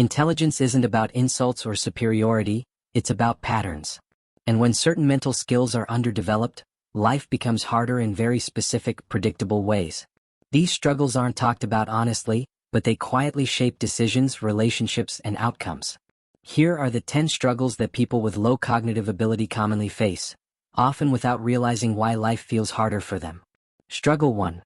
Intelligence isn't about insults or superiority, it's about patterns. And when certain mental skills are underdeveloped, life becomes harder in very specific, predictable ways. These struggles aren't talked about honestly, but they quietly shape decisions, relationships, and outcomes. Here are the 10 struggles that people with low cognitive ability commonly face, often without realizing why life feels harder for them. Struggle 1.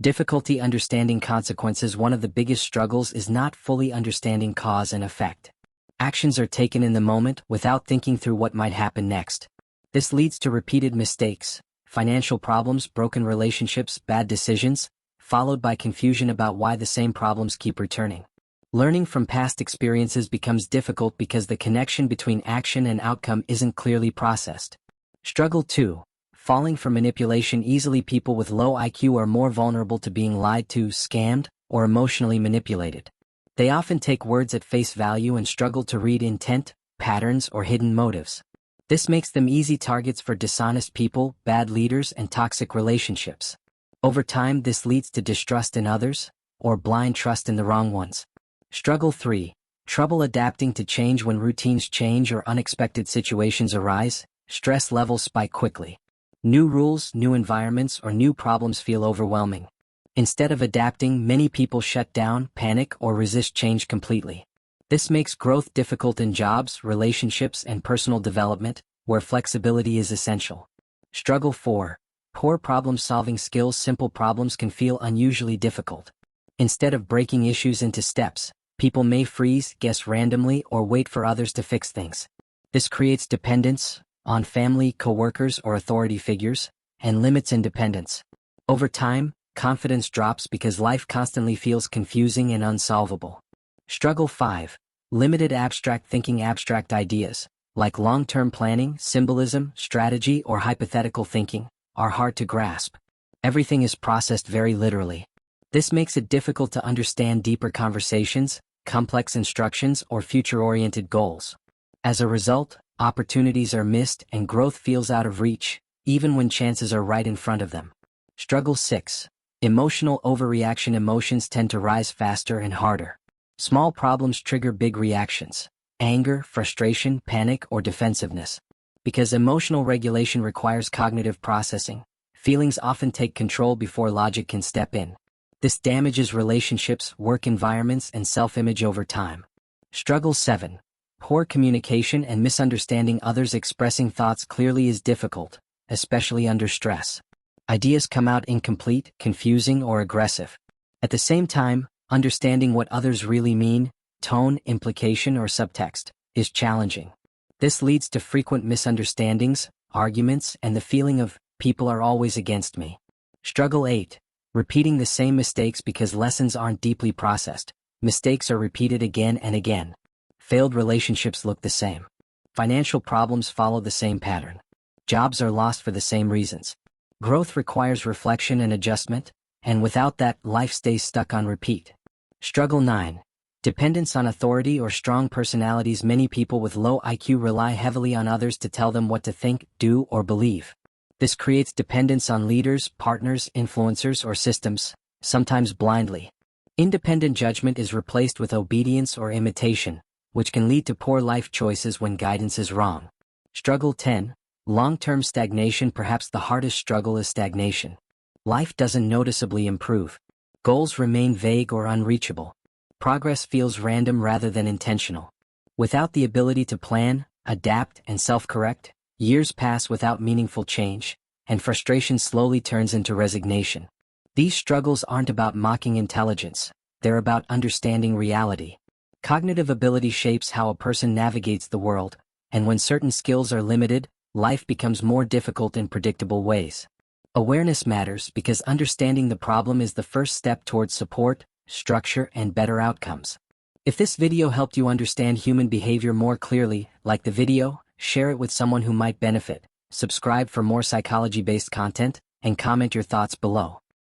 Difficulty understanding consequences. One of the biggest struggles is not fully understanding cause and effect. Actions are taken in the moment without thinking through what might happen next. This leads to repeated mistakes, financial problems, broken relationships, bad decisions, followed by confusion about why the same problems keep returning. Learning from past experiences becomes difficult because the connection between action and outcome isn't clearly processed. Struggle 2. Falling for manipulation. Easily, people with low IQ are more vulnerable to being lied to, scammed, or emotionally manipulated. They often take words at face value and struggle to read intent, patterns, or hidden motives. This makes them easy targets for dishonest people, bad leaders, and toxic relationships. Over time, this leads to distrust in others, or blind trust in the wrong ones. Struggle 3. Trouble adapting to change. When routines change or unexpected situations arise, stress levels spike quickly. New rules, new environments, or new problems feel overwhelming. Instead of adapting, many people shut down, panic, or resist change completely. This makes growth difficult in jobs, relationships, and personal development, where flexibility is essential. Struggle 4. Poor problem-solving skills. Simple problems can feel unusually difficult. Instead of breaking issues into steps, people may freeze, guess randomly, or wait for others to fix things. This creates dependence on family, coworkers, or authority figures, and limits independence. Over time, confidence drops because life constantly feels confusing and unsolvable. Struggle 5. Limited abstract thinking. Abstract ideas, like long-term planning, symbolism, strategy, or hypothetical thinking, are hard to grasp. Everything is processed very literally. This makes it difficult to understand deeper conversations, complex instructions, or future-oriented goals. As a result, opportunities are missed and growth feels out of reach, even when chances are right in front of them. Struggle 6. Emotional overreaction. Emotions tend to rise faster and harder. Small problems trigger big reactions: anger, frustration, panic, or defensiveness. Because emotional regulation requires cognitive processing, feelings often take control before logic can step in. This damages relationships, work environments, and self-image over time. Struggle 7. Poor communication and misunderstanding others. Expressing thoughts clearly is difficult, especially under stress. Ideas come out incomplete, confusing, or aggressive. At the same time, understanding what others really mean, tone, implication, or subtext, is challenging. This leads to frequent misunderstandings, arguments, and the feeling of, people are always against me. Struggle 8. Repeating the same mistakes because lessons aren't deeply processed. Mistakes are repeated again and again. Failed relationships look the same. Financial problems follow the same pattern. Jobs are lost for the same reasons. Growth requires reflection and adjustment, and without that, life stays stuck on repeat. Struggle 9. Dependence on authority or strong personalities. Many people with low IQ rely heavily on others to tell them what to think, do, or believe. This creates dependence on leaders, partners, influencers, or systems, sometimes blindly. Independent judgment is replaced with obedience or imitation, which can lead to poor life choices when guidance is wrong. Struggle 10. Long-term stagnation. Perhaps the hardest struggle is stagnation. Life doesn't noticeably improve. Goals remain vague or unreachable. Progress feels random rather than intentional. Without the ability to plan, adapt, and self-correct, years pass without meaningful change, and frustration slowly turns into resignation. These struggles aren't about mocking intelligence, they're about understanding reality. Cognitive ability shapes how a person navigates the world, and when certain skills are limited, life becomes more difficult in predictable ways. Awareness matters because understanding the problem is the first step towards support, structure, and better outcomes. If this video helped you understand human behavior more clearly, like the video, share it with someone who might benefit, subscribe for more psychology-based content, and comment your thoughts below.